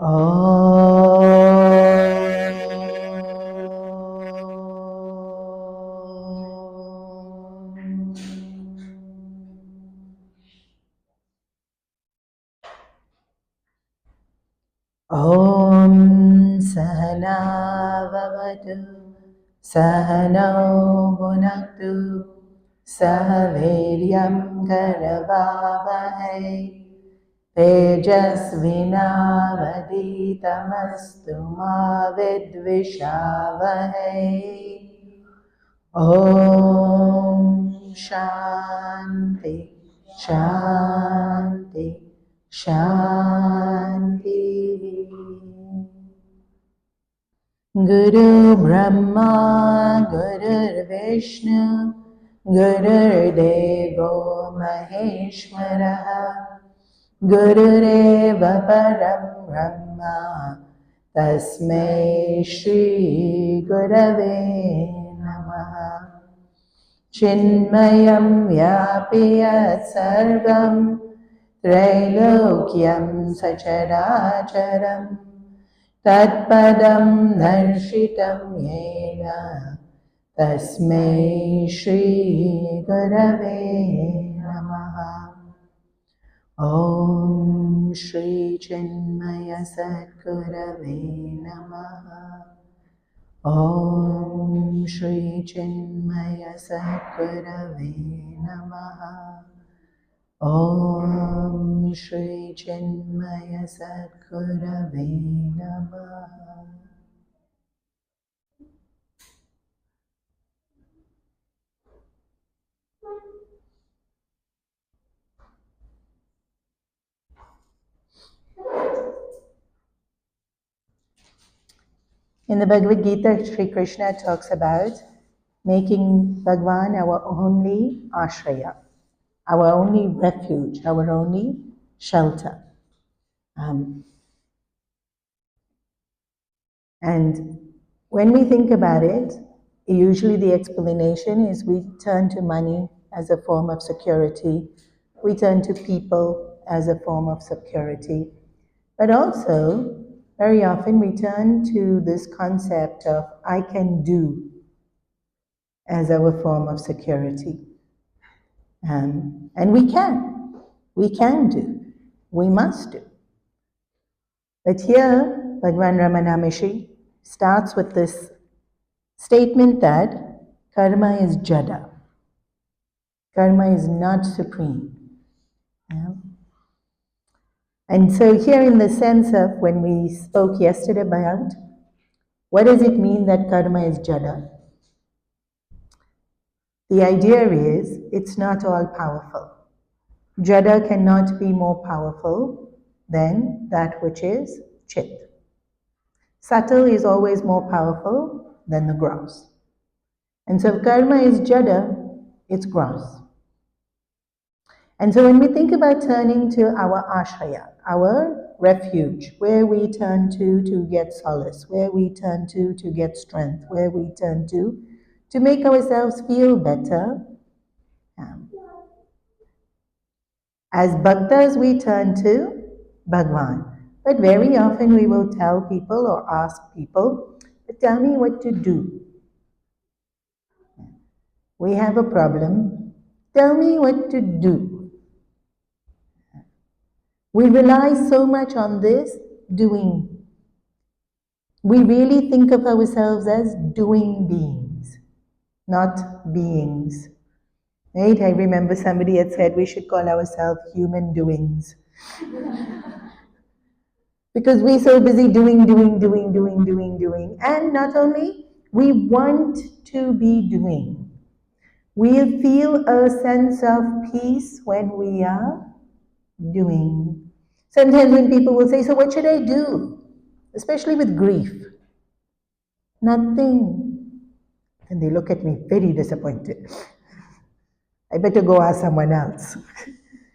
Om Sahana Vavatu Sahano Bhunaktu Sahaviryam Karavavahai Tejasvinavaditamastu ma vidvishavahai. Om Shanti Shanti Shanti. Guru Brahma Guru Vishnu Guru Devo Maheshwaraha Gurureva Param Brahma Tasmai Shri Gurave Namaha. Chinmayam Vyapiyat Sarvam Trailokyam Sacharacharam Tatpadam Darshitam Yena Tasmai Shri Gurave Namaha. Om Shri Chinmaya Sadgurave Namaha. Om Shri Chinmaya Sadgurave Namaha. Om Shri Chinmaya Sadgurave Namaha. In the Bhagavad Gita, Sri Krishna talks about making Bhagwan our only ashraya, our only refuge, our only shelter. And when we think about it, usually the explanation is we turn to money as a form of security, we turn to people as a form of security, but also very often we turn to this concept of I can do as our form of security. And we can do, we must do. But here, Bhagwan Ramana Mishi starts with this statement that karma is jada. Karma is not supreme. Yeah? And so here in the sense of when we spoke yesterday about what does it mean that karma is jada? The idea is it's not all powerful. Jada cannot be more powerful than that which is chit. Subtle is always more powerful than the gross. And so if karma is jada, it's gross. And so when we think about turning to our ashraya, our refuge, where we turn to get solace, where we turn to get strength, where we turn to make ourselves feel better, as bhaktas we turn to Bhagwan. But very often we will tell people or ask people, tell me what to do. We have a problem. Tell me what to do. We rely so much on this doing. We really think of ourselves as doing beings, not beings. Right? I remember somebody had said we should call ourselves human doings. Because we're so busy doing. And not only, we want to be doing. We feel a sense of peace when we are doing. Sometimes when people will say, so what should I do? Especially with grief. Nothing. And they look at me very disappointed. I better go ask someone else.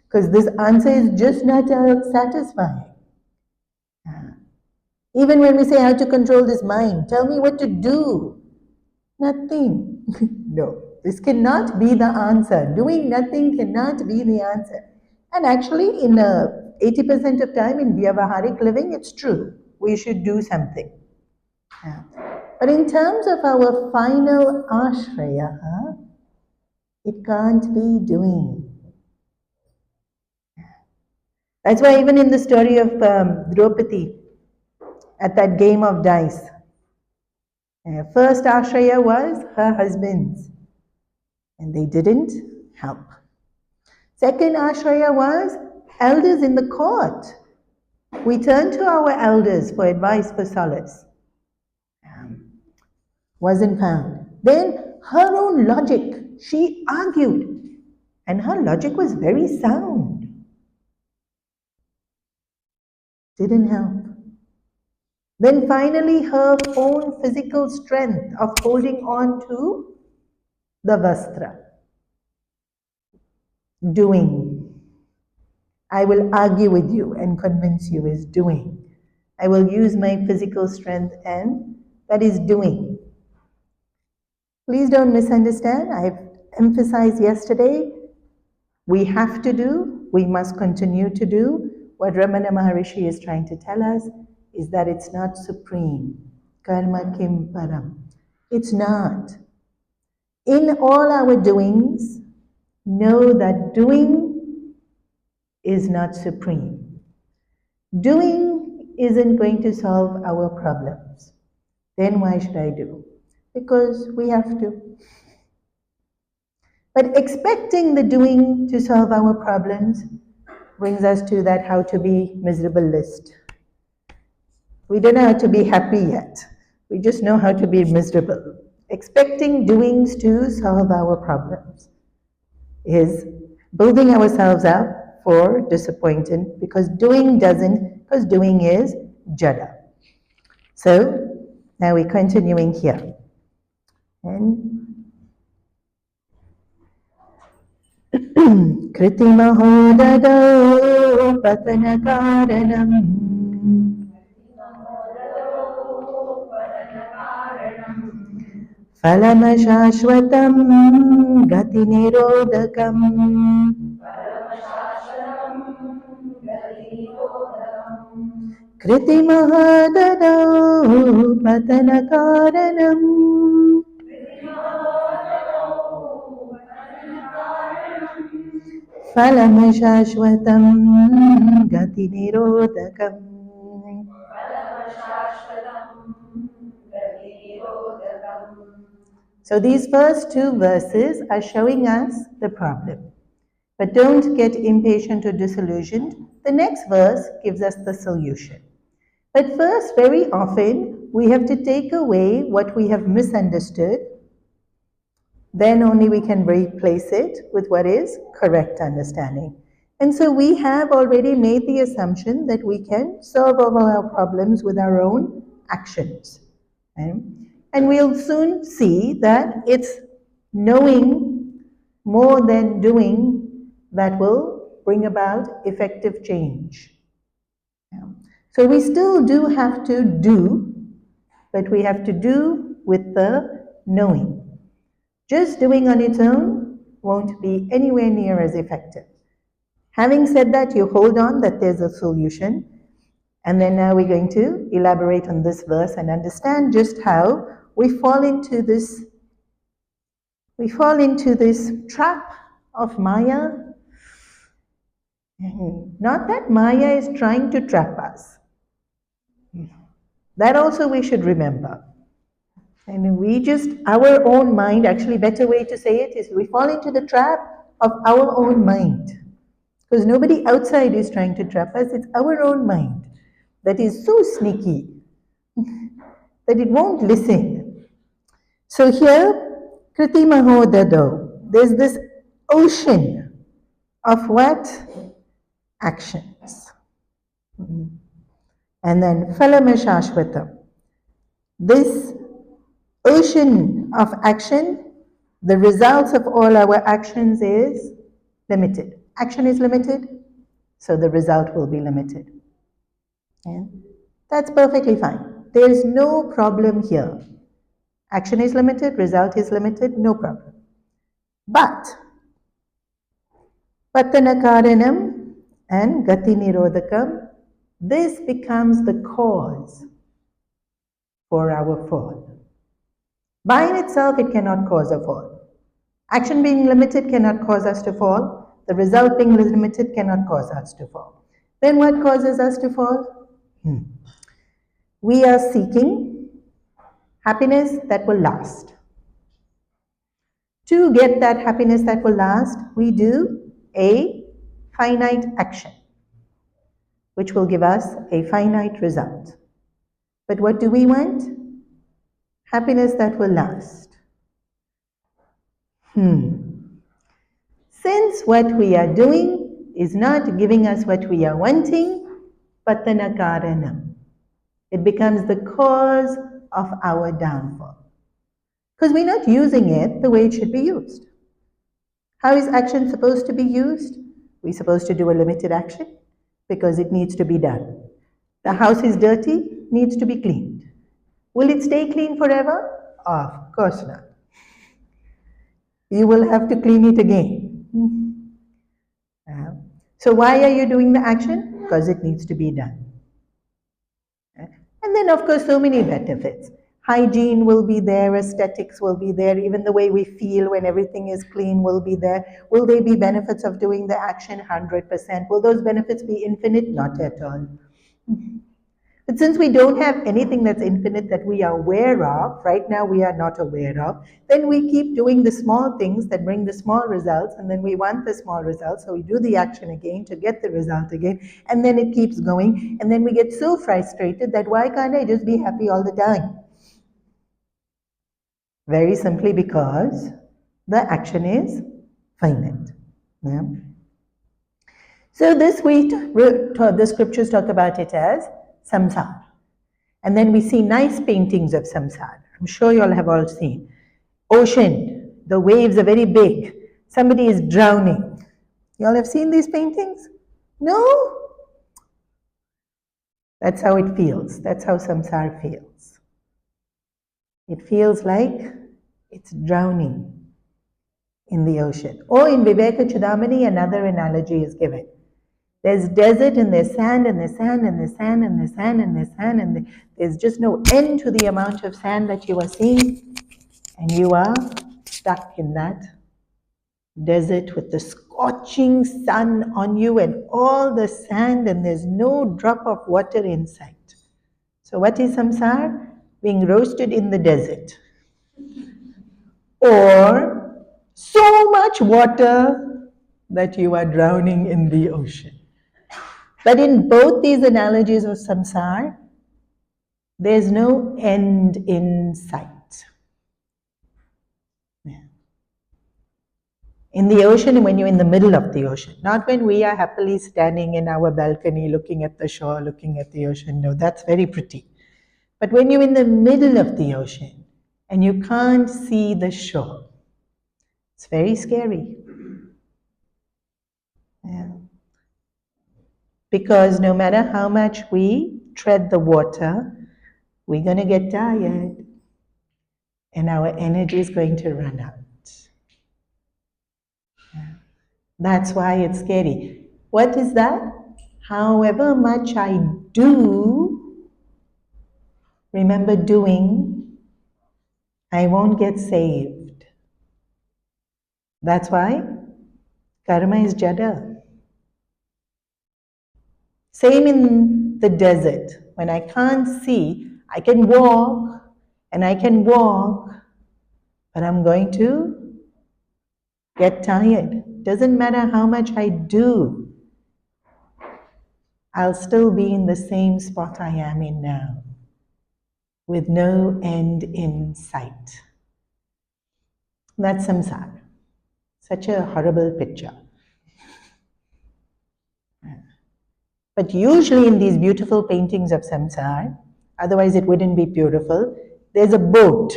Because this answer is just not satisfying. Even when we say how to control this mind, tell me what to do. Nothing. No, this cannot be the answer. Doing nothing cannot be the answer. And actually, in 80% of time in Vyavaharic living, it's true. we should do something. Yeah. But in terms of our final ashraya, it can't be doing. That's why even in the story of Draupadi, at that game of dice, first ashraya was her husband's, and they didn't help. Second ashraya was elders in the court. We turned to our elders for advice, for solace. Wasn't found. Then her own logic, she argued, and her logic was very sound. Didn't help. Then finally her own physical strength of holding on to the vastra. Doing. I will argue with you and convince you is doing. I will use my physical strength, and that is doing. Please don't misunderstand. I've emphasized yesterday, we have to do, we must continue to do. What Ramana Maharishi is trying to tell us is that it's not supreme. Karma kim param. It's not. In all our doings, know that doing is not supreme. Doing isn't going to solve our problems. Then why should I do? Because we have to. But expecting the doing to solve our problems brings us to that how to be miserable list. We don't know how to be happy yet. We just know how to be miserable. Expecting doings to solve our problems is building ourselves up for disappointment, because doing doesn't, because doing is jada. So now we're continuing here. And Kritimaho dado patana karanam Phalamashashvatam gati nirodhakam Kritimaha dado patana karanam Phalamashashvatam gati nirodhakam. So these first two verses are showing us the problem. But don't get impatient or disillusioned. The next verse gives us the solution. But first, very often, we have to take away what we have misunderstood. Then only we can replace it with what is correct understanding. And so we have already made the assumption that we can solve all our problems with our own actions. Okay? And we'll soon see that it's knowing more than doing that will bring about effective change. Yeah. So we still do have to do, but we have to do with the knowing. Just doing on its own won't be anywhere near as effective. Having said that, you hold on that there's a solution. And then now we're going to elaborate on this verse and understand just how we fall into this trap of Maya. Not that Maya is trying to trap us. That also we should remember. And we just, our own mind, actually better way to say it is we fall into the trap of our own mind. Because nobody outside is trying to trap us, it's our own mind that is so sneaky that it won't listen. So here, Kriti Maho Dado, there's this ocean of what? Actions. And then Phalamashashvatam. This ocean of action, the results of all our actions is limited. Action is limited, so the result will be limited. And that's perfectly fine. There is no problem here. Action is limited, result is limited, no problem. But Patana Karanam and Gati Nirodhakam, this becomes the cause for our fall. By in itself, it cannot cause a fall. Action being limited cannot cause us to fall. The result being limited cannot cause us to fall. Then what causes us to fall? We are seeking happiness that will last. To get that happiness that will last, we do a finite action, which will give us a finite result. But what do we want? Happiness that will last. Since what we are doing is not giving us what we are wanting, patana karanam, it becomes the cause of our downfall. Because we're not using it the way it should be used. How is action supposed to be used? We're supposed to do a limited action because it needs to be done. The house is dirty, needs to be cleaned. Will it stay clean forever? Of course not. You will have to clean it again. So why are you doing the action? Because it needs to be done. And then, of course, so many benefits. Hygiene will be there, aesthetics will be there, even the way we feel when everything is clean will be there. Will there be benefits of doing the action? 100%. Will those benefits be infinite? Not at all. But since we don't have anything that's infinite that we are aware of, right now we are not aware of, then we keep doing the small things that bring the small results, and then we want the small results, so we do the action again to get the result again, and then it keeps going, and then we get so frustrated that why can't I just be happy all the time? Very simply because the action is finite. Yeah? So this week, the scriptures talk about it as samsara. And then we see nice paintings of samsara. I'm sure you all have all seen. Ocean, the waves are very big. Somebody is drowning. You all have seen these paintings? No? That's how it feels. That's how samsara feels. It feels like it's drowning in the ocean. Or in Viveka Chudamani, another analogy is given. There's desert and there's sand and there's sand and there's sand and there's sand and there's sand and there's just no end to the amount of sand that you are seeing, and you are stuck in that desert with the scorching sun on you and all the sand, and there's no drop of water in sight. So what is samsara? Being roasted in the desert. Or so much water that you are drowning in the ocean. But in both these analogies of samsara, there's no end in sight. Yeah. In the ocean, when you're in the middle of the ocean, not when we are happily standing in our balcony looking at the shore, looking at the ocean. No, that's very pretty. But when you're in the middle of the ocean and you can't see the shore, it's very scary. Yeah. Because no matter how much we tread the water, we're going to get tired and our energy is going to run out. Yeah. That's why it's scary. What is that? However much I do, remember doing, I won't get saved. That's why karma is jada. Same in the desert. When I can't see, I can walk and I can walk, but I'm going to get tired. Doesn't matter how much I do, I'll still be in the same spot I am in now, with no end in sight. That's samsara. Such a horrible picture. But usually in these beautiful paintings of samsara, otherwise it wouldn't be beautiful, there's a boat.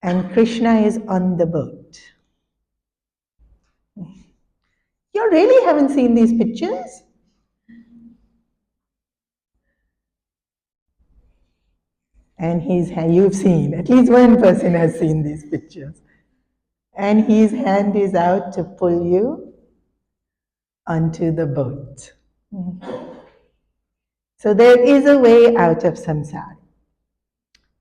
And Krishna is on the boat. You really haven't seen these pictures? And you've seen, at least one person has seen these pictures. And his hand is out to pull you onto the boat. So there is a way out of samsara.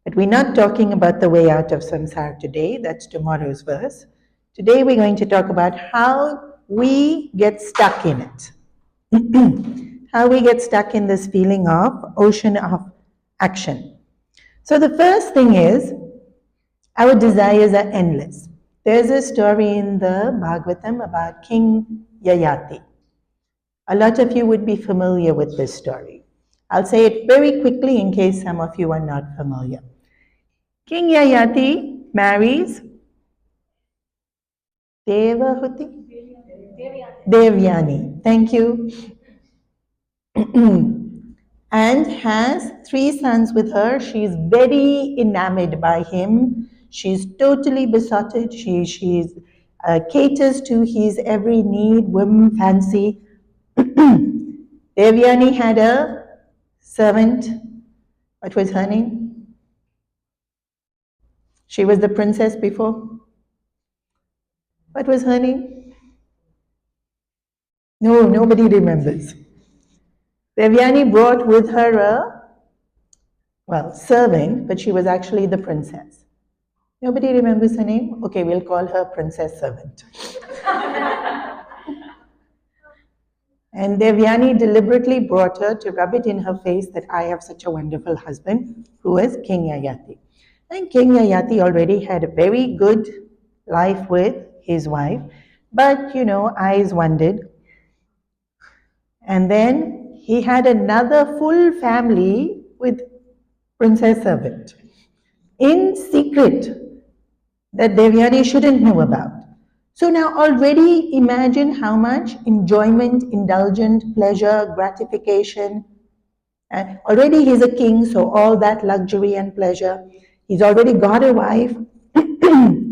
But we're not talking about the way out of samsara today. That's tomorrow's verse. Today we're going to talk about how we get stuck in it. How we get stuck in this feeling of ocean of action. So the first thing is, our desires are endless. There's a story in the Bhagavatam about King Yayati. A lot of you would be familiar with this story. I'll say it very quickly in case some of you are not familiar. King Yayati marries Devahuti? Devyani. Thank you. And has 3 sons with her. She's very enamored by him. She's totally besotted. She's caters to his every need, whim, fancy. Devyani had a servant. What was her name? She was the princess before. What was her name? No, nobody remembers. Devyani brought with her a, servant, but she was actually the princess. Nobody remembers her name? Okay, we'll call her Princess Servant. And Devyani deliberately brought her to rub it in her face that I have such a wonderful husband, who is King Yayati. And King Yayati already had a very good life with his wife, but eyes wandered. And then he had another full family with Princess Servant in secret that Devyani shouldn't know about. So now already imagine how much enjoyment, indulgent, pleasure, gratification. Already he's a king, so all that luxury and pleasure. He's already got a wife.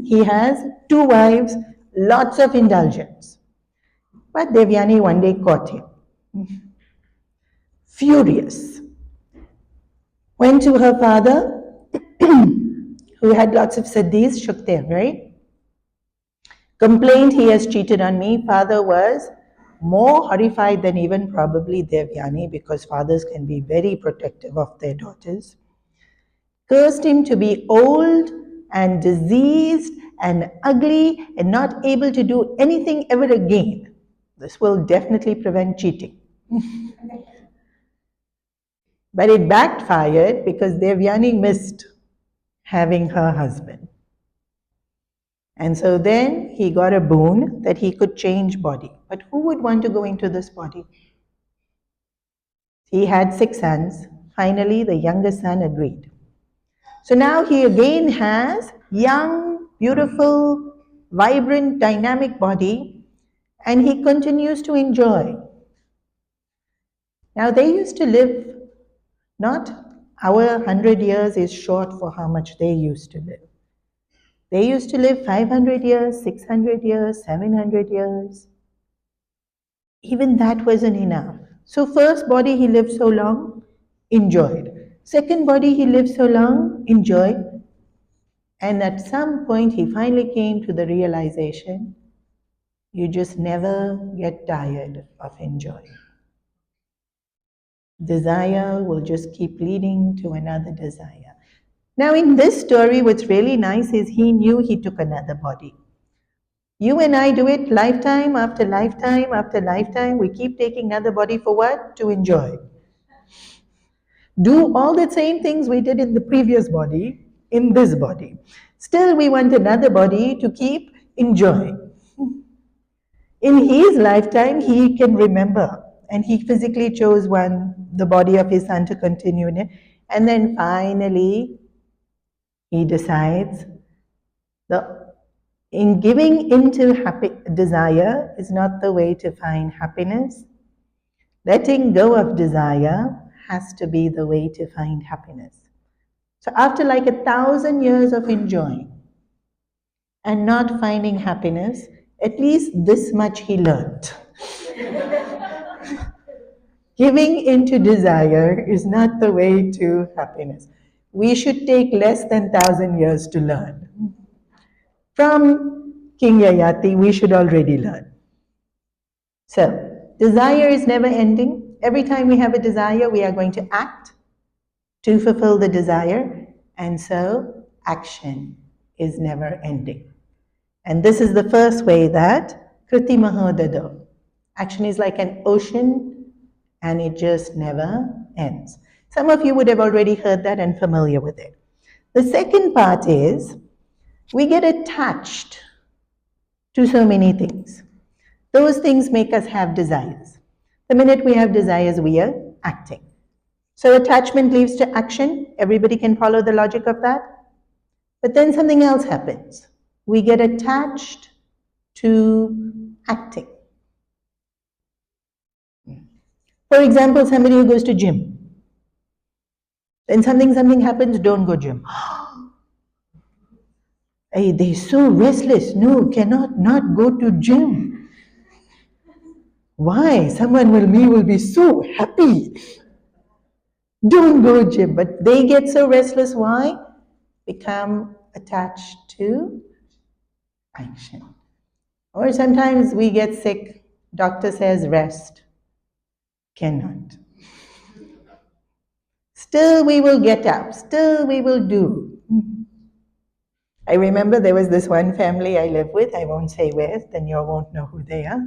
He has 2 wives, lots of indulgence. But Devyani one day caught him. Furious. Went to her father, who had lots of siddhis, Shukdev, right? Complained he has cheated on me. Father was more horrified than even probably Devyani, because fathers can be very protective of their daughters. Cursed him to be old and diseased and ugly and not able to do anything ever again. This will definitely prevent cheating. But it backfired because Devyani missed having her husband. And so then he got a boon that he could change body. But who would want to go into this body? He had 6 sons. Finally, the youngest son agreed. So now he again has young, beautiful, vibrant, dynamic body, and he continues to enjoy. Now they used to live, not our 100 years is short for how much they used to live. They used to live 500 years, 600 years, 700 years. Even that wasn't enough. So first body he lived so long, enjoyed. Second body he lived so long, enjoyed. And at some point he finally came to the realization, you just never get tired of enjoying. Desire will just keep leading to another desire. Now in this story, what's really nice is he knew he took another body. You and I do it lifetime after lifetime after lifetime. We keep taking another body for what? To enjoy. Do all the same things we did in the previous body, in this body. Still we want another body to keep enjoying. In his lifetime, he can remember, and he physically chose the body of his son to continue in it. And then finally, he decides in giving into desire is not the way to find happiness. Letting go of desire has to be the way to find happiness. So after like 1,000 years of enjoying and not finding happiness, at least this much he learned. Giving into desire is not the way to happiness. We should take less than 1,000 years to learn. From King Yayati, we should already learn. So, Desire is never ending. Every time we have a desire, we are going to act to fulfill the desire, and so action is never ending. And this is the first way that Kriti Mahodado. Action is like an ocean and it just never ends. Some of you would have already heard that and familiar with it. The second part is we get attached to so many things. Those things make us have desires. The minute we have desires, we are acting. So attachment leads to action. Everybody can follow the logic of that. But then something else happens. We get attached to acting. For example, somebody who goes to gym. Then something happens, don't go gym. Hey, they're so restless. No, cannot not go to gym. Why? Someone will be so happy. Don't go gym. But they get so restless. Why? Become attached to action. Or sometimes we get sick. Doctor says rest. Cannot. Still we will get up. Still we will do. I remember there was this one family I live with. I won't say where, then you won't know who they are.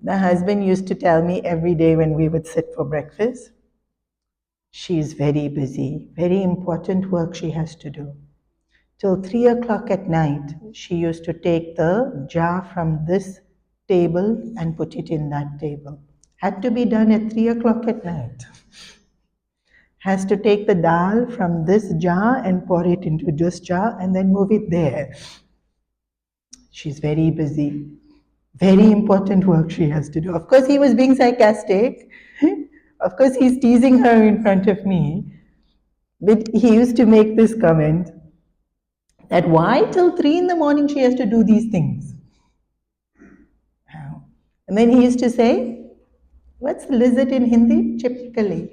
The husband used to tell me every day when we would sit for breakfast, she's very busy, very important work she has to do. Till 3 o'clock at night, she used to take the jar from this table and put it in that table. Had to be done at 3 o'clock at night. Has to take the dal from this jar and pour it into this jar and then move it there. She's very busy. Very important work she has to do. Of course, he was being sarcastic. Of course, he's teasing her in front of me. But he used to make this comment that why till 3 in the morning she has to do these things? And then he used to say, what's lizard in Hindi? Chipkali.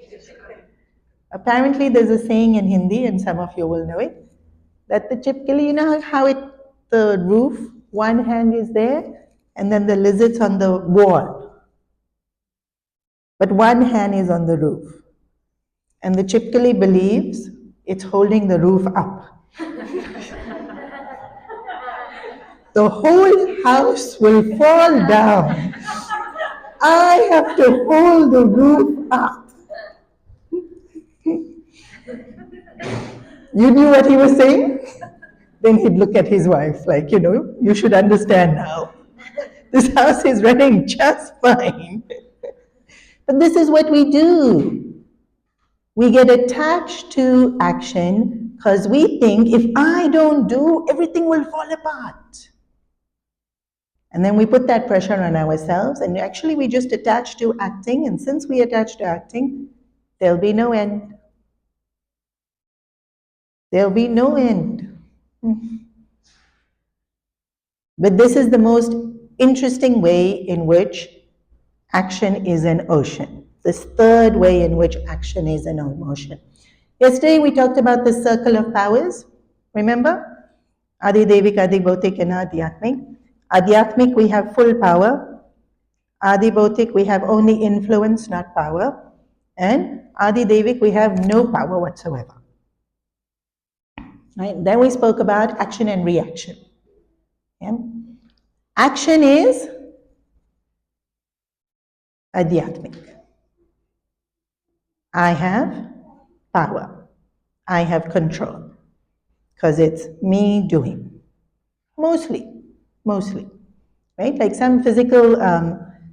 Apparently, there's a saying in Hindi, and some of you will know it, that the chipkali, you know how the roof, one hand is there, and then the lizard's on the wall. But one hand is on the roof. And the chipkali believes it's holding the roof up. The whole house will fall down. I have to hold the roof up. You knew what he was saying? Then he'd look at his wife like, you should understand now. This house is running just fine. But this is what we do. We get attached to action because we think if I don't do, everything will fall apart. And then we put that pressure on ourselves, and actually we just attach to acting, and since we attach to acting, there'll be no end. There'll be no end. But this is the most interesting way in which action is an ocean. This third way in which action is an emotion. Yesterday we talked about the circle of powers. Remember? Adi Devik, Adi Bhautik, and Adhyatmik. Adhyatmik, we have full power. Adi Bhautik, we have only influence, not power. And Adi Devik, we have no power whatsoever. Right? Then we spoke about action and reaction. Yeah? Action is Adhyatmik. I have power. I have control. Because it's me doing. Mostly. Right? Like some physical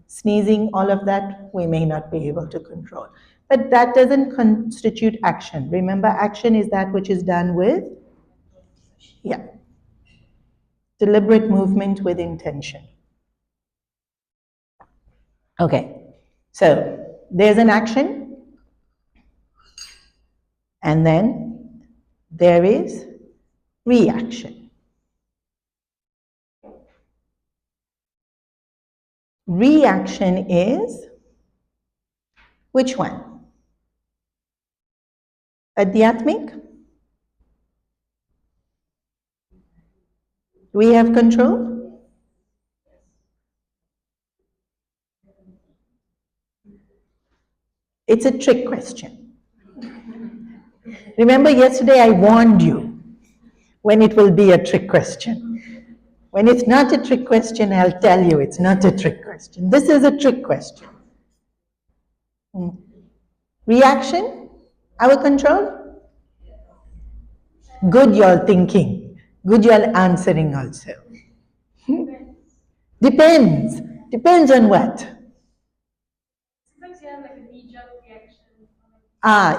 sneezing, all of that, we may not be able to control. But that doesn't constitute action. Remember, action is that which is done with, deliberate movement with intention. Okay, so there's an action, and then there is reaction. Reaction is which one? Adhyatmik? Do we have control? It's a trick question. Remember yesterday I warned you when it will be a trick question. When it's not a trick question, I'll tell you it's not a trick question. This is a trick question. Reaction, our control. Good you're thinking. Good you're answering also. Depends. Depends on what?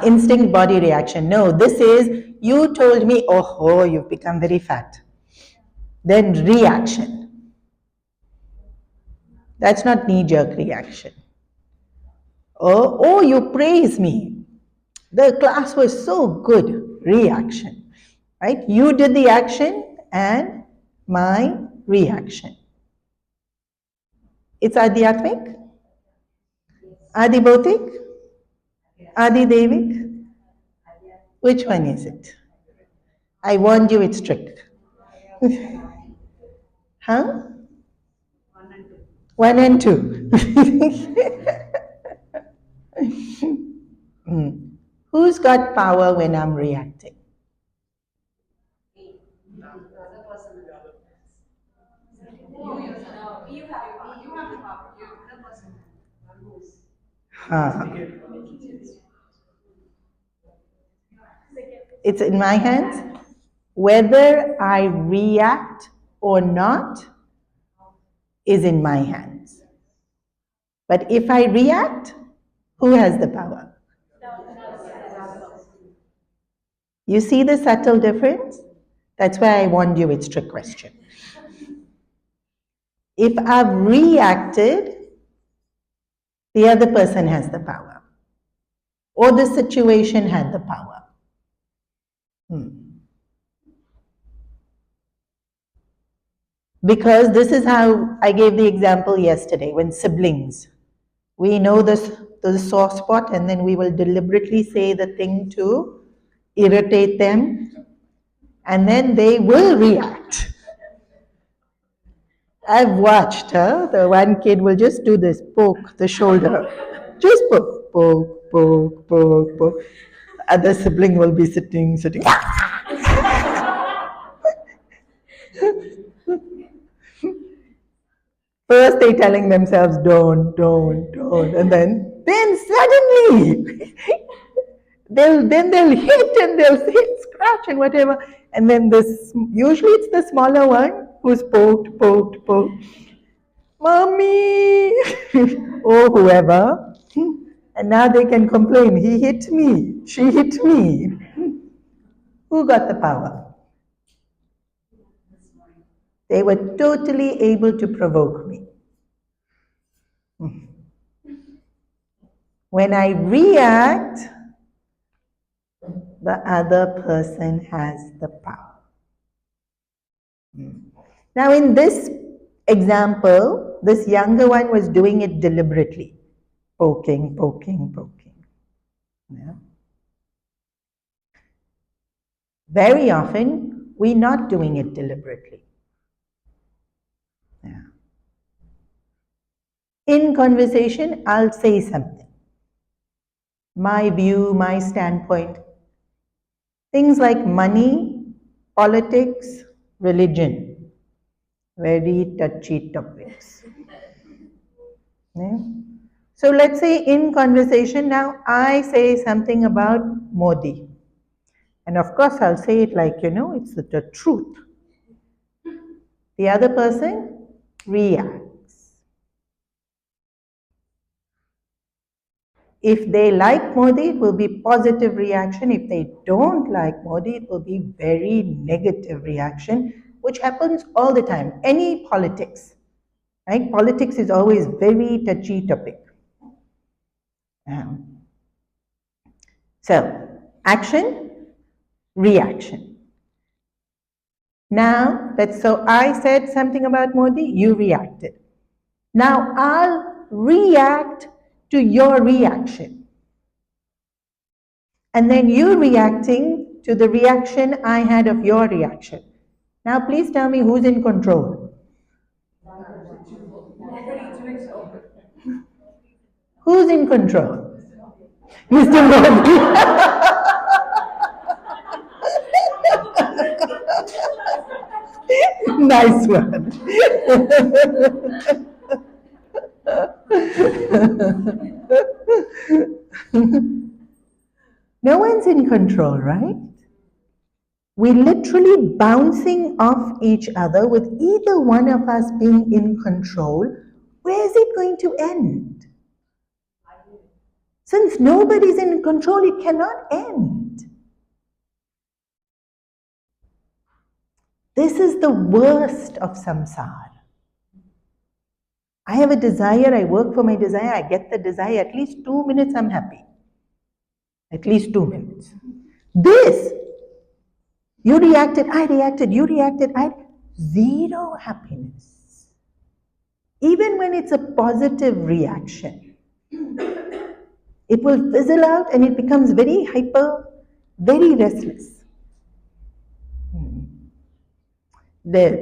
Instinct body reaction. No, this is you told me, oh, you've become very fat. Then reaction. That's not knee-jerk reaction. Oh, you praise me. The class was so good. Reaction. Right? You did the action and my reaction. It's Adhyatmic? Adibautik? Adidevik? Which one is it? I warned you it's strict. Huh? 1 and 2. Who's got power when I'm reacting? It's in my hands. Whether I react or not is in my hands. But if I react, who has the power? You see the subtle difference? That's why I warned you it's a trick question. If I've reacted, the other person has the power. Or the situation had the power. Because this is how I gave the example yesterday when siblings. We know the sore spot and then we will deliberately say the thing to irritate them and then they will react. I've watched the one kid will just do this, poke the shoulder. Just poke, poke, poke, poke, poke. Other sibling will be sitting. First they telling themselves, don't. And then suddenly, they'll hit and they'll hit, scratch and whatever. And then usually it's the smaller one who's poked. Mommy! Or whoever. And now they can complain, he hit me, she hit me. Who got the power? They were totally able to provoke me. When I react, the other person has the power. Now in this example, this younger one was doing it deliberately. Poking. Yeah. Very often, we're not doing it deliberately. Yeah. In conversation, I'll say something. My view, my standpoint. Things like money, politics, religion. Very touchy topics. Yeah. So let's say in conversation now, I say something about Modi. And of course, I'll say it like, it's the truth. The other person reacts. If they like Modi, it will be positive reaction. If they don't like Modi, it will be very negative reaction, which happens all the time. Any politics, right? Politics is always very touchy topic. So, action, reaction. Now, so I said something about Modi, you reacted. Now, I'll react to your reaction. And then you reacting to the reaction I had of your reaction. Now, please tell me who's in control. Who's in control? Mr. Modi. Nice one. No one's in control, right? We're literally bouncing off each other with either one of us being in control. Where is it going to end? Since nobody's in control, it cannot end. This is the worst of samsara. I have a desire, I work for my desire, I get the desire, at least 2 minutes I'm happy. At least 2 minutes. This, you reacted, you reacted, zero happiness. Even when it's a positive reaction, it will fizzle out and it becomes very hyper, very restless.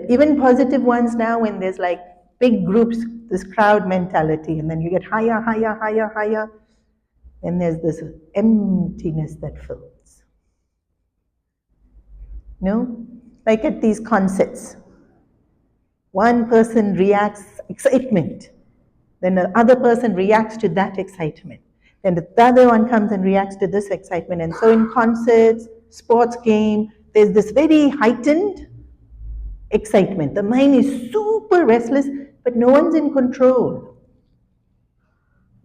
Even positive ones now, when there's like big groups, this crowd mentality, and then you get higher, higher, higher, higher, then there's this emptiness that fills. No? Like at these concerts, one person reacts excitement, then the other person reacts to that excitement, then the other one comes and reacts to this excitement. And so in concerts, sports game, there's this very heightened excitement. The mind is super restless, but no one's in control.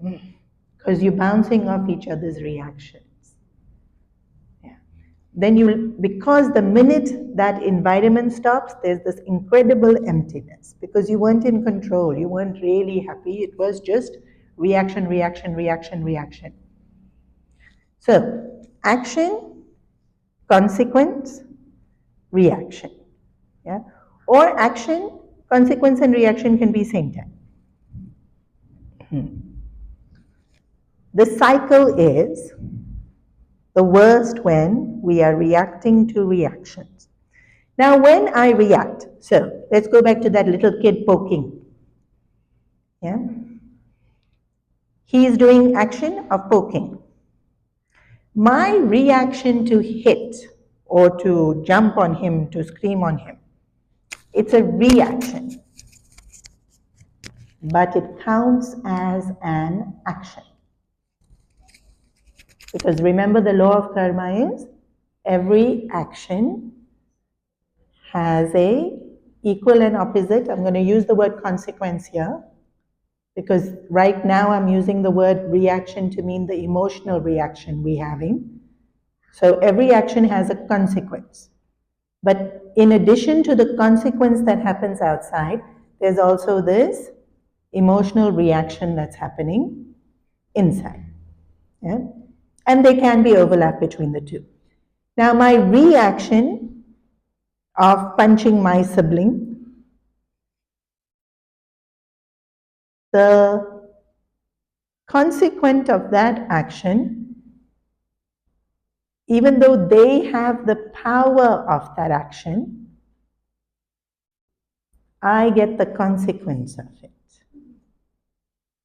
Because you're bouncing off each other's reactions. Yeah. Then because the minute that environment stops, there's this incredible emptiness. Because you weren't in control, you weren't really happy, it was just reaction, reaction, reaction, reaction. So, action, consequence, reaction. Yeah? Or action, consequence and reaction can be same time. The cycle is the worst when we are reacting to reactions. Now when I react, so let's go back to that little kid poking. Yeah? He is doing action of poking. My reaction to hit or to jump on him, to scream on him, it's a reaction. But it counts as an action. Because remember, the law of karma is every action has a equal and opposite. I'm going to use the word consequence here because right now I'm using the word reaction to mean the emotional reaction we're having. So every action has a consequence. But in addition to the consequence that happens outside, there's also this emotional reaction that's happening inside. Yeah? And there can be overlap between the two. Now my reaction of punching my sibling, the consequent of that action, even though they have the power of that action, I get the consequence of it.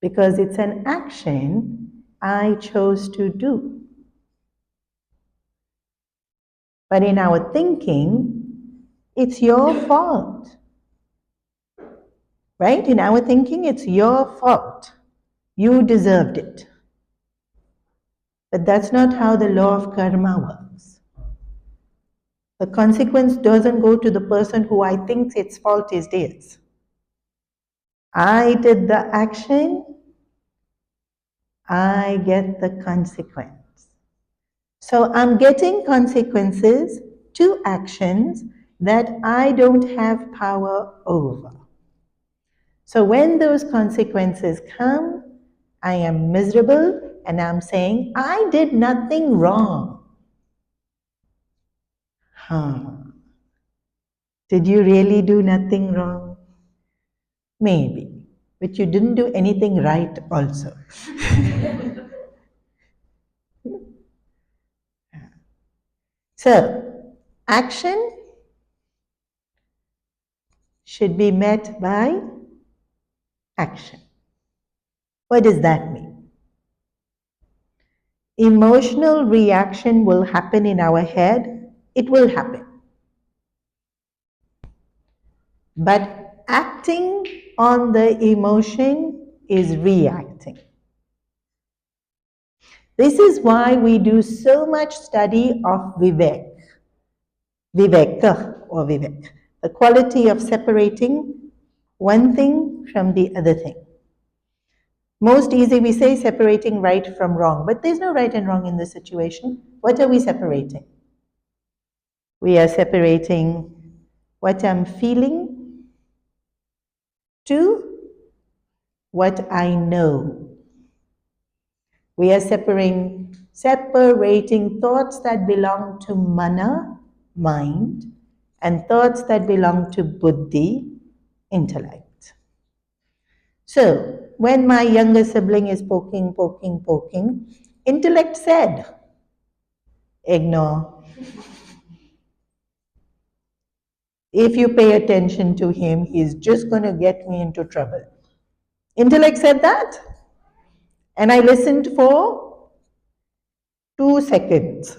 Because it's an action I chose to do. But in our thinking, it's your fault. Right? In our thinking, it's your fault. You deserved it. But that's not how the law of karma works. The consequence doesn't go to the person who I think its fault is theirs. I did the action, I get the consequence. So I'm getting consequences to actions that I don't have power over. So when those consequences come, I am miserable and I'm saying, I did nothing wrong. Did you really do nothing wrong? Maybe. But you didn't do anything right also. So, action should be met by action. What does that mean? Emotional reaction will happen in our head. It will happen. But acting on the emotion is reacting. This is why we do so much study of vivek, viveka or vivek, the quality of separating one thing from the other thing. Most easy we say separating right from wrong, but there's no right and wrong in this situation. What are we separating? We are separating what I'm feeling to what I know. We are separating thoughts that belong to mana, mind, and thoughts that belong to buddhi, intellect. So, when my younger sibling is poking, intellect said, ignore. If you pay attention to him, he's just going to get me into trouble. Intellect said that, and I listened for 2 seconds.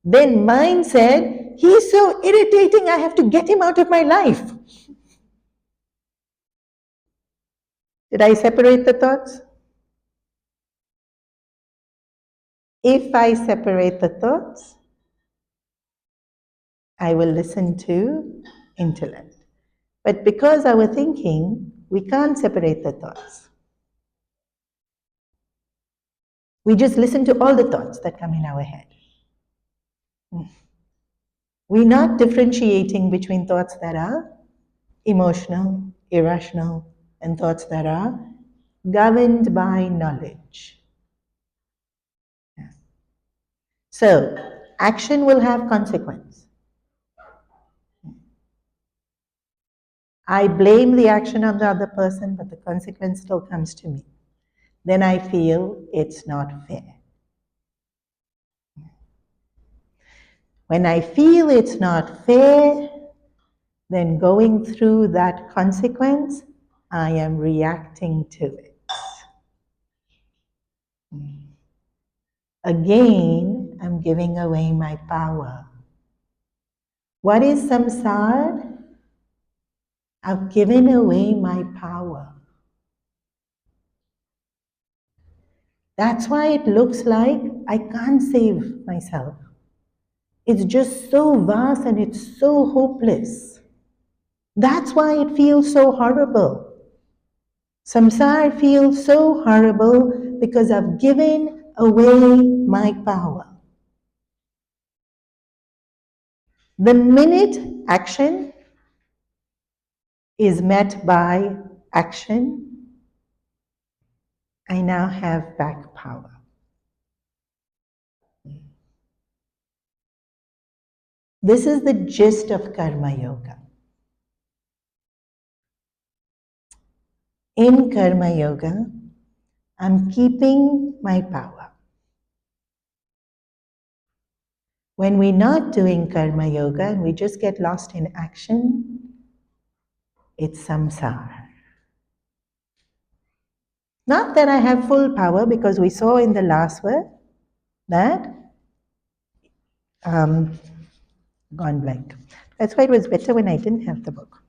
Then mind said, he's so irritating, I have to get him out of my life. Did I separate the thoughts? If I separate the thoughts, I will listen to intellect. But because our thinking, we can't separate the thoughts. We just listen to all the thoughts that come in our head. We're not differentiating between thoughts that are emotional, irrational, and thoughts that are governed by knowledge. So, action will have consequence. I blame the action on the other person, but the consequence still comes to me. Then I feel it's not fair. When I feel it's not fair, then going through that consequence, I am reacting to it. Again, I'm giving away my power. What is samsara? I've given away my power. That's why it looks like I can't save myself. It's just so vast and it's so hopeless. That's why it feels so horrible. Samsara feels so horrible because I've given away my power. The minute action is met by action, I now have back power. This is the gist of Karma Yoga. In Karma Yoga, I'm keeping my power. When we're not doing Karma Yoga and we just get lost in action, it's samsara. Not that I have full power, because we saw in the last word that gone blank. That's why it was better when I didn't have the book.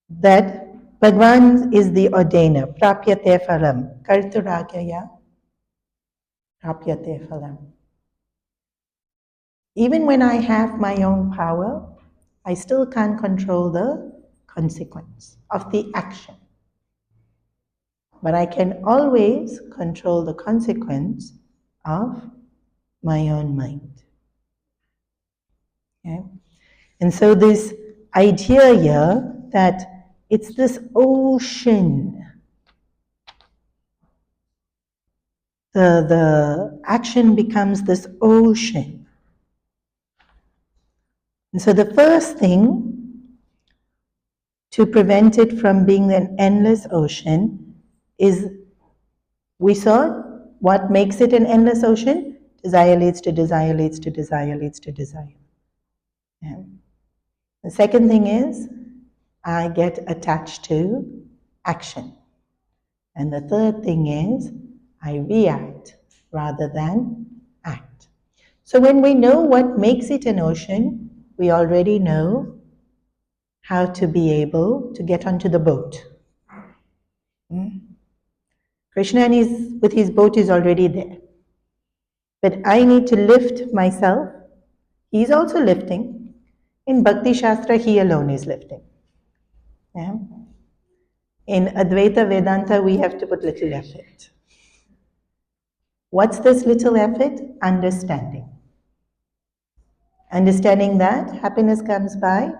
That Bhagwan is the ordainer. Prapyate phalam. Karturagyaya. Prapyate phalam. Even when I have my own power, I still can't control the consequence of the action. But I can always control the consequence of my own mind. Okay? And so this idea here that it's this ocean. The action becomes this ocean. And so the first thing to prevent it from being an endless ocean is, we saw what makes it an endless ocean? Desire leads to desire, leads to desire, leads to desire. Yeah. The second thing is, I get attached to action. And the third thing is, I react rather than act. So when we know what makes it an ocean, we already know how to be able to get onto the boat. Krishna with his boat is already there. But I need to lift myself. He's also lifting. In Bhakti Shastra, he alone is lifting. Yeah? In Advaita Vedanta, we have to put little effort. What's this little effort? Understanding. Understanding that happiness comes by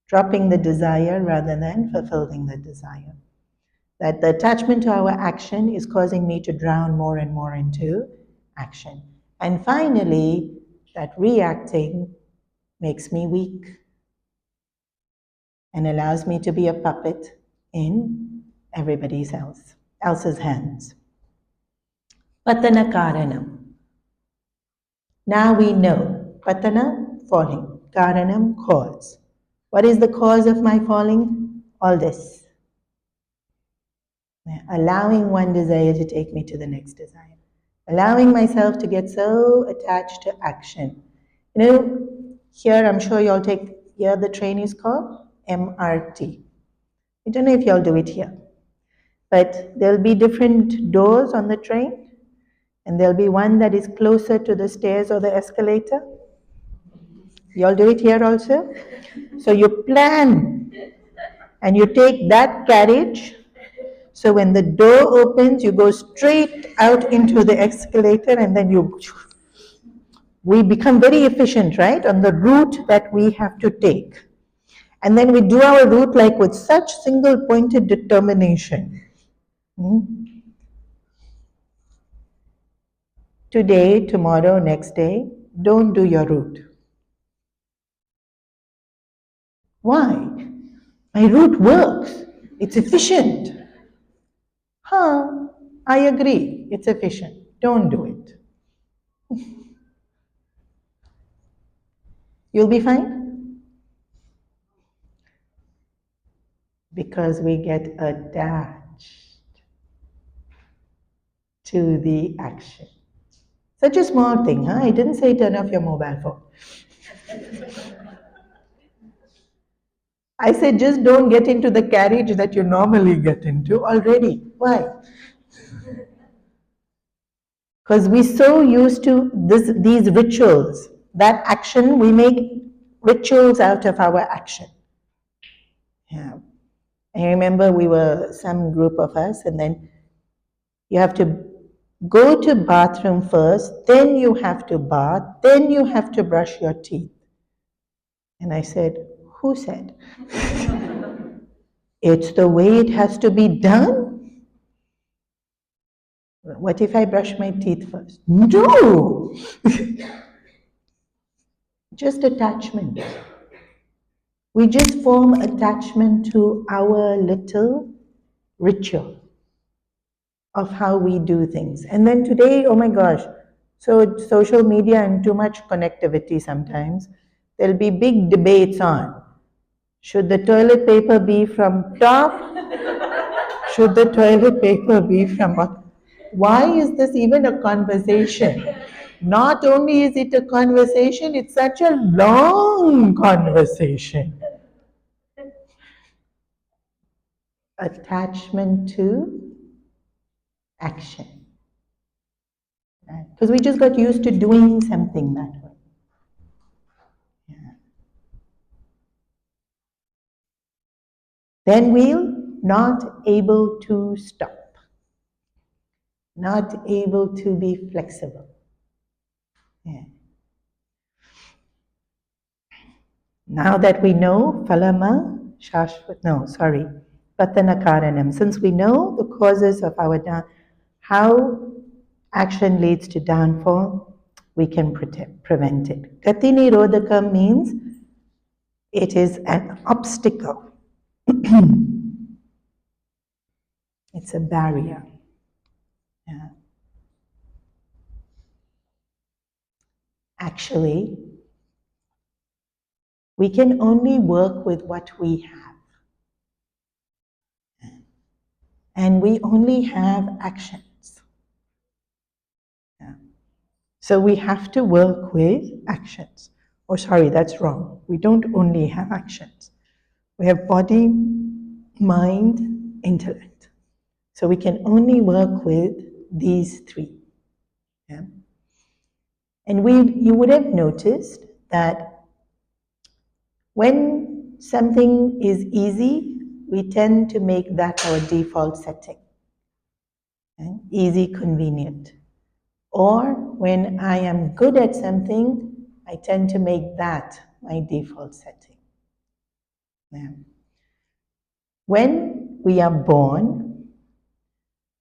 dropping the desire rather than fulfilling the desire. That the attachment to our action is causing me to drown more and more into action. And finally, that reacting makes me weak and allows me to be a puppet in everybody else's hands. Patana karanam. Now we know. Patana, falling. Karanam, cause. What is the cause of my falling? All this. Allowing one desire to take me to the next desire. Allowing myself to get so attached to action. You know, here I'm sure you all here the train is called MRT. I don't know if you all do it here. But there'll be different doors on the train, and there'll be one that is closer to the stairs or the escalator. You all do it here also? So you plan, and you take that carriage. So when the door opens, you go straight out into the escalator, and then we become very efficient, right, on the route that we have to take. And then we do our route like with such single-pointed determination. Today, tomorrow, next day, don't do your route. Why? My route works. It's efficient. I agree. It's efficient. Don't do it. You'll be fine? Because we get attached to the action. Such a small thing, huh? I didn't say turn off your mobile phone. I said just don't get into the carriage that you normally get into already. Why? Because we're so used to these rituals. That action, we make rituals out of our action. Yeah. I remember we were some group of us, and then you have to go to bathroom first, then you have to bath, then you have to brush your teeth. And I said, who said? It's the way it has to be done? What if I brush my teeth first? No! Just attachment. We just form attachment to our little ritual of how we do things. And then today, oh my gosh, so social media and too much connectivity sometimes, there'll be big debates on, should the toilet paper be from top? Should the toilet paper be from bottom? Why is this even a conversation? Not only is it a conversation, it's such a long conversation. Attachment to action. Because we just got used to doing something that way. Yeah. Then we'll not able to stop. Not able to be flexible. Yeah. Now that we know Phalama, Patana Karanam, since we know the causes of our how action leads to downfall, we can prevent it. Gati Nirodhaka means it is an obstacle. It's a barrier. Yeah. Actually, we can only work with what we have. and we only have actions. Yeah. So we have to work with actions. Oh, sorry, that's wrong. We don't only have actions. We have body, mind, intellect. So we can only work with these three. Yeah? And you would have noticed that when something is easy, we tend to make that our default setting. Okay? Easy, convenient. Or when I am good at something, I tend to make that my default setting. Yeah. When we are born,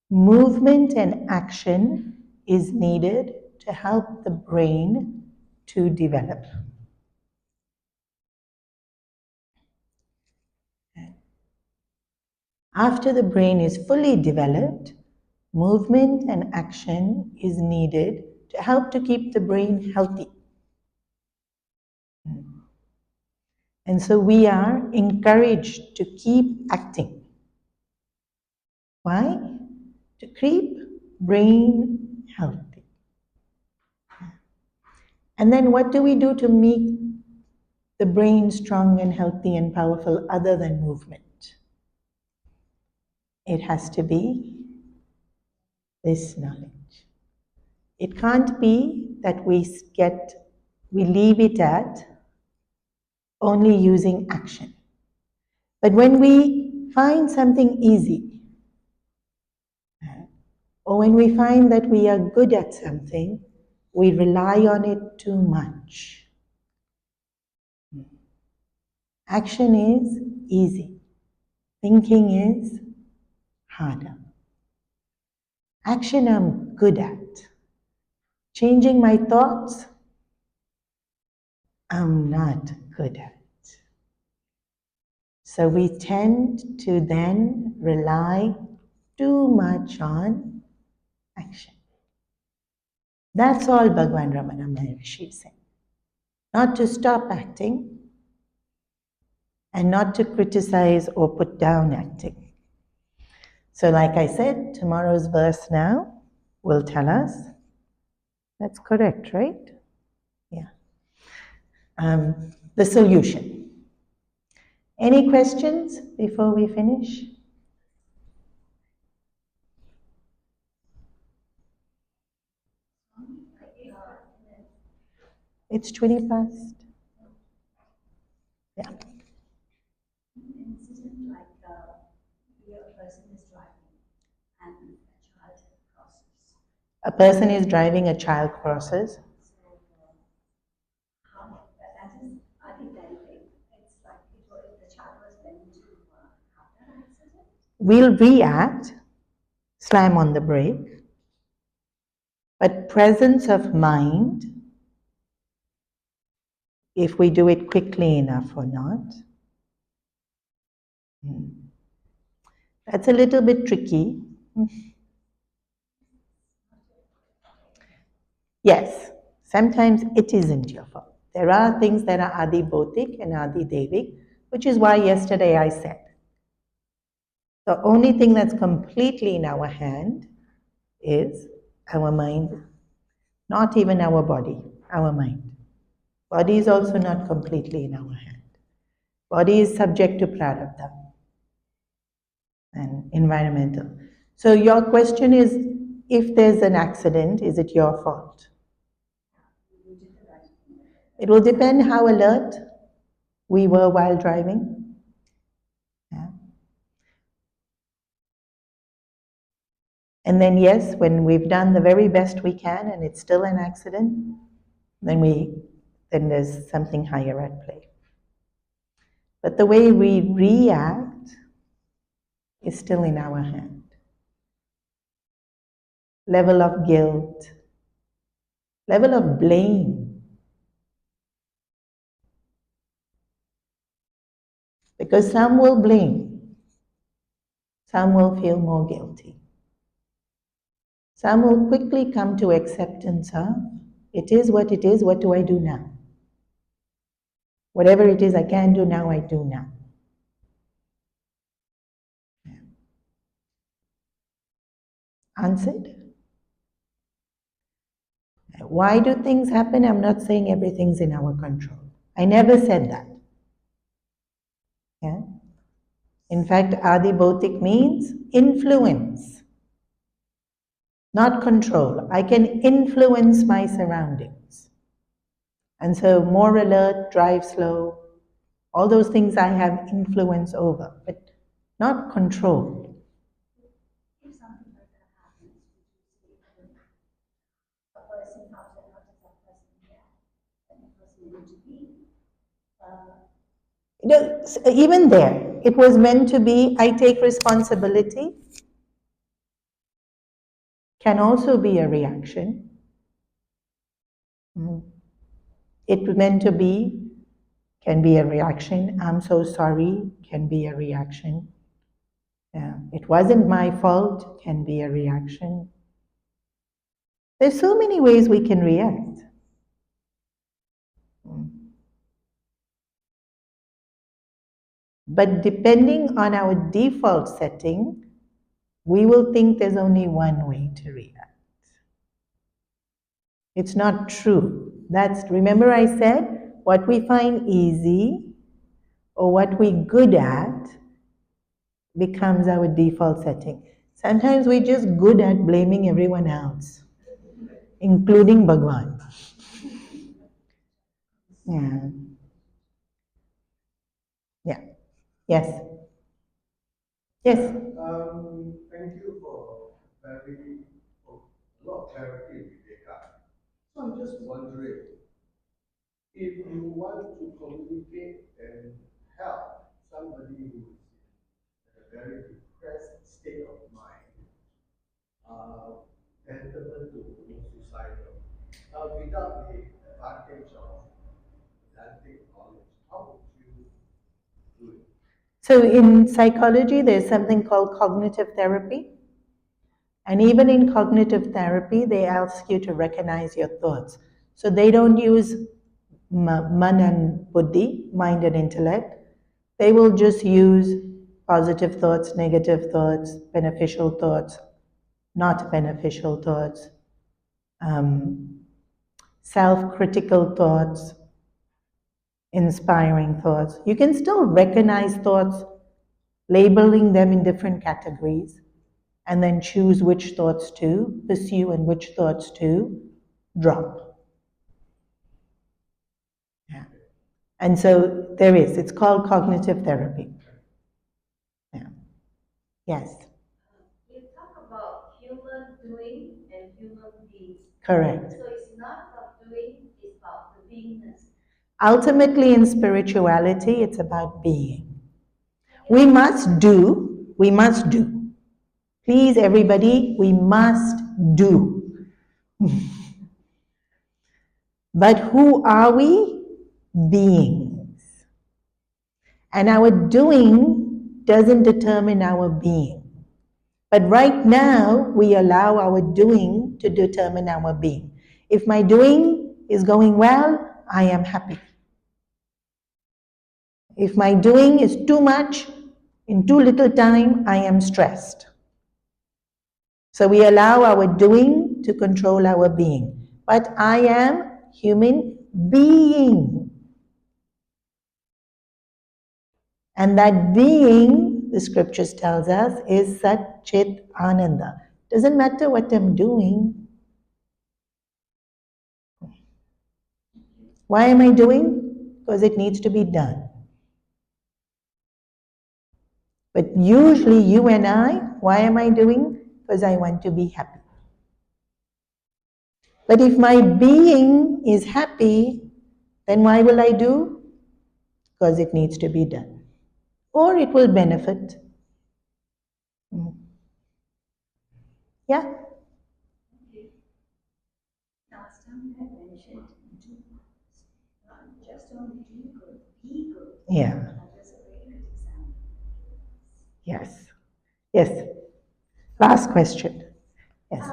movement and action is needed to help the brain to develop. After the brain is fully developed, movement and action is needed to help to keep the brain healthy. And so we are encouraged to keep acting. Why? To keep brain healthy. And then what do we do to make the brain strong and healthy and powerful other than movement? It has to be this knowledge. It can't be that we leave it at only using action. But when we find something easy, or when we find that we are good at something, we rely on it too much. Action is easy. Thinking is harder. Action I'm good at. Changing my thoughts, I'm not good at. So we tend to then rely too much on action. That's all Bhagwan Ramana Maharshi is saying. Not to stop acting and not to criticize or put down acting. So like I said, tomorrow's verse now will tell us, that's correct, right? Yeah. The solution. Any questions before we finish? It's 20 past. Yeah. An incident like a person is driving and a child crosses. A person is driving, a child crosses. So that is adi-derivative. It's like if the child was meant to have that accident. We'll react, slam on the brake, but presence of mind, if we do it quickly enough or not, that's a little bit tricky. Yes, sometimes it isn't your fault. There are things that are adi-bhotik and adi-devik, which is why yesterday I said, the only thing that's completely in our hand is our mind, not even our body, our mind. Body is also not completely in our hand. Body is subject to prarabdha and environmental. So your question is, if there's an accident, is it your fault? It will depend how alert we were while driving. Yeah. And then yes, when we've done the very best we can and it's still an accident, then there's something higher at play. But the way we react is still in our hand. Level of guilt, level of blame. Because some will blame, some will feel more guilty. Some will quickly come to acceptance of, it is, what do I do now? Whatever it is I can do now, I do now. Answered? Why do things happen? I'm not saying everything's in our control. I never said that. Yeah? In fact, adibautic means influence, not control. I can influence my surroundings. And so more alert, drive slow, all those things I have influence over, but not control. If something like that happens, would you say a person, how does that person react? And a person going to be? Even there, it was meant to be, I take responsibility, can also be a reaction. It meant to be, can be a reaction. I'm so sorry, can be a reaction. It wasn't my fault, can be a reaction. There's so many ways we can react. But depending on our default setting, we will think there's only one way to react. It's not true. Remember I said, what we find easy or what we're good at becomes our default setting. Sometimes we're just good at blaming everyone else, including Bhagwan. Yeah. Yeah. Yes. Yes. Thank you for a lot of clarity in Viveka. So I'm just wondering, if you want to communicate and help somebody who is in a very depressed state of mind, tantamount to suicidal, without the advantage of Atlantic knowledge, how would you do it? So in psychology, there's something called cognitive therapy. And even in cognitive therapy, they ask you to recognize your thoughts. So they don't use man and buddhi, mind and intellect. They will just use positive thoughts, negative thoughts, beneficial thoughts, not beneficial thoughts, self-critical thoughts, inspiring thoughts. You can still recognize thoughts, labeling them in different categories, and then choose which thoughts to pursue and which thoughts to drop. Yeah. And so it's called cognitive therapy. Yeah. Yes. You talk about human doing and human being. Correct. So it's not about doing, it's about the beingness. Ultimately, in spirituality, it's about being. We must do. Please, everybody, we must do. But who are we? Beings. And our doing doesn't determine our being. But right now, we allow our doing to determine our being. If my doing is going well, I am happy. If my doing is too much, in too little time, I am stressed. So we allow our doing to control our being. But I am human being. And that being, the scriptures tells us, is Sat Chit Ananda. Doesn't matter what I'm doing. Why am I doing? Because it needs to be done. But usually you and I, why am I doing? Because I want to be happy. But if my being is happy, then why will I do? Because it needs to be done. Or it will benefit. Yeah? Last time I mentioned do not just only do good, be good. Yeah. That was a very good example. Yes. Yes. Last question. Yes.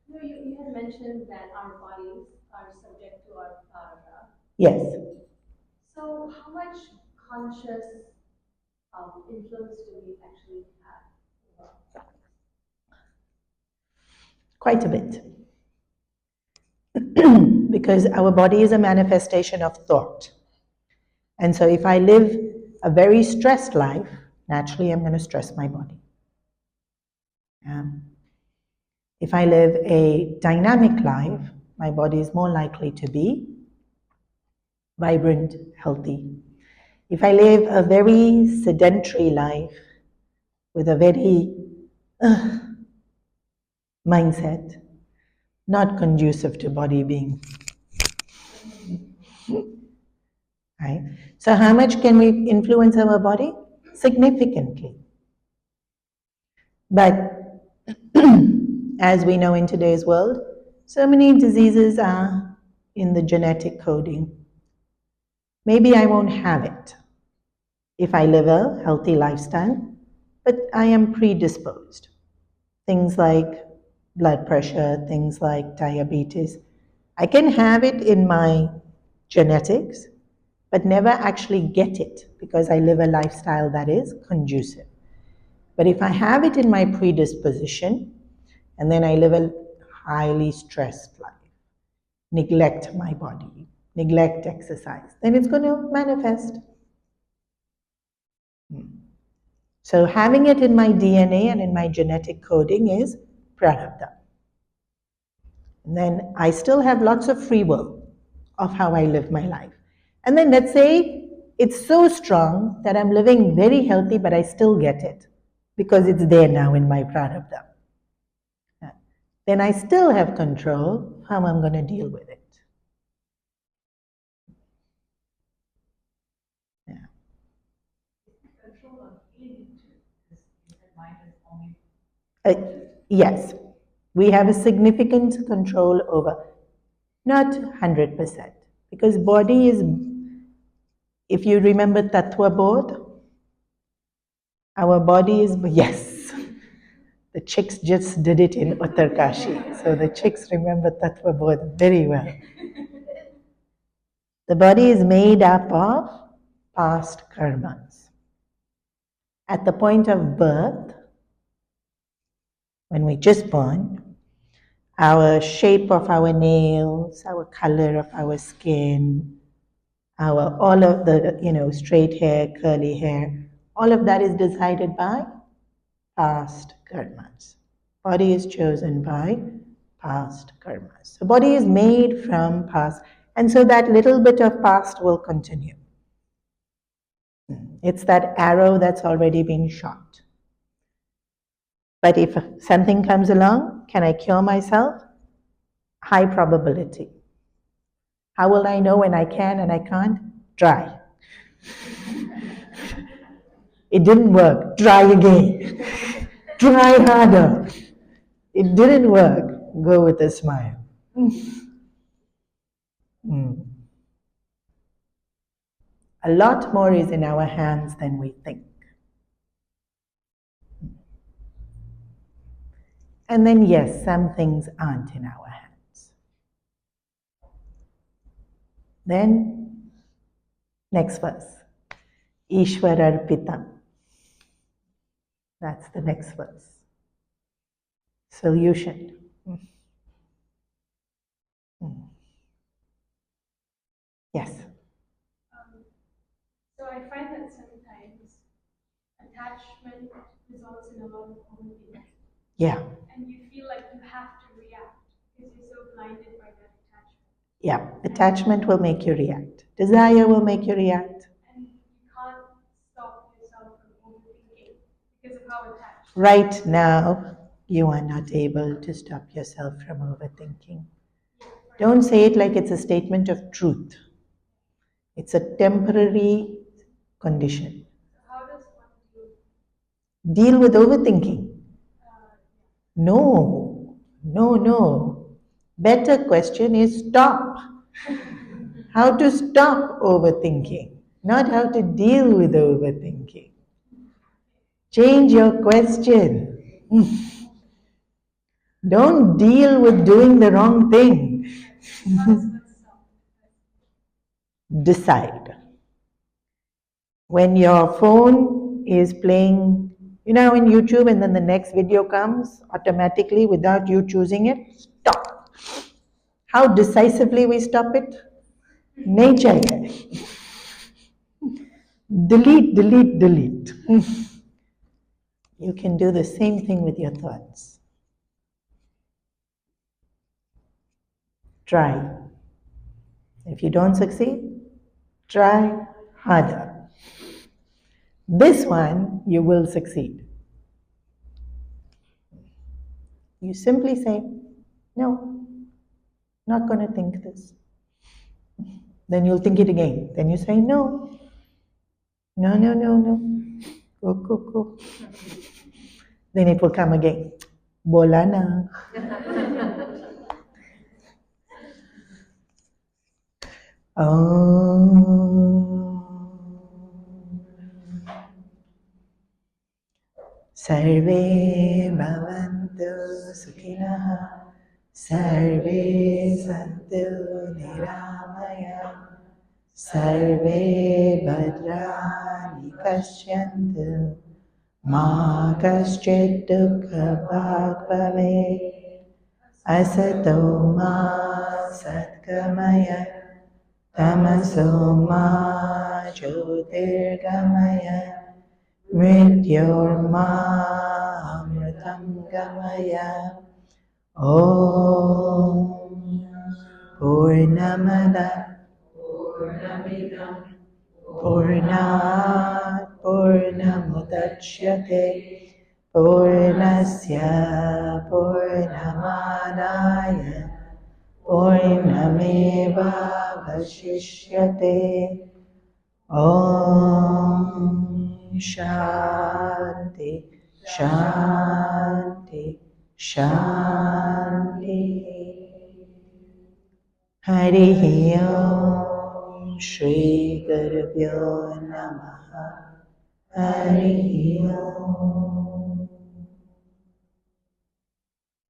You had mentioned that our bodies are subject to our prana. Yes. So how much conscious influence do we actually have? Quite a bit. Because our body is a manifestation of thought. And so if I live a very stressed life, naturally I'm going to stress my body. If I live a dynamic life, my body is more likely to be vibrant, healthy. If I live a very sedentary life with a very mindset, not conducive to body being. Right? So how much can we influence our body? Significantly. But as we know in today's world, so many diseases are in the genetic coding. Maybe I won't have it if I live a healthy lifestyle, but I am predisposed. Things like blood pressure, things like diabetes. I can have it in my genetics, but never actually get it because I live a lifestyle that is conducive. But if I have it in my predisposition, and then I live a highly stressed life, neglect my body, neglect exercise, then it's going to manifest. So having it in my DNA and in my genetic coding is prarabdha. And then I still have lots of free will of how I live my life. And then let's say it's so strong that I'm living very healthy, but I still get it because it's there now in my prarabdha. Then I still have control how I'm going to deal with it. Yeah. Control of eating too, because you said mind is only. Yes, we have a significant control over, not 100%, because body is, if you remember Tattva Bodh, our body is, yes, the chicks just did it in Uttarkashi, so the chicks remember Tattva Bodh very well. The body is made up of past karmas. At the point of birth, when we just born, our shape of our nails, our color of our skin, our all of the straight hair, curly hair, all of that is decided by past karmas. Body is chosen by past karmas. So body is made from past, and so that little bit of past will continue. It's that arrow that's already been shot. But if something comes along, can I cure myself? High probability. How will I know when I can and I can't? Try. It didn't work. Try again. Try harder. It didn't work. Go with a smile. A lot more is in our hands than we think. And then, yes, some things aren't in our hands. Then, next verse. Ishwararpitam. That's the next verse. Solution. Yes. So I find that sometimes attachment results in a lot of overthinking. Yeah. And you feel like you have to react because you're so blinded by that attachment. Yeah. Attachment will make you react. Desire will make you react. And you can't stop yourself from overthinking because of how attached. Right now, you are not able to stop yourself from overthinking. Don't say it like it's a statement of truth. It's a temporary condition. How does one Deal with overthinking. No. Better question is stop. How to stop overthinking, not how to deal with overthinking. Change your question. Don't deal with doing the wrong thing. Decide. When your phone is playing, You know, in YouTube, and then the next video comes automatically without you choosing it. Stop. How decisively we stop it? Nature hai. Delete, delete, delete. You can do the same thing with your thoughts. Try. If you don't succeed, try harder. This one, you will succeed. You simply say, no, not going to think this. Then you'll think it again. Then you say, no, no, no, no, no. Go, go, go. Then it will come again. Bola na. Sarve bhavantu sukhinah, sarve santu niramaya, sarve bhadrani pashyantu, ma kaschid dukkha bhag bhavet, asato ma satgamaya, tamaso ma jyotirgamaya, mrityormamritam gamaya. Om Purnamada Purnat Purnamudachyate Purnasya Purnamadaya Purnameva Vashishyate. Om Shanti Shanti Shanti. Hari Om Shri Gurubhyo Namaha. Hari Om.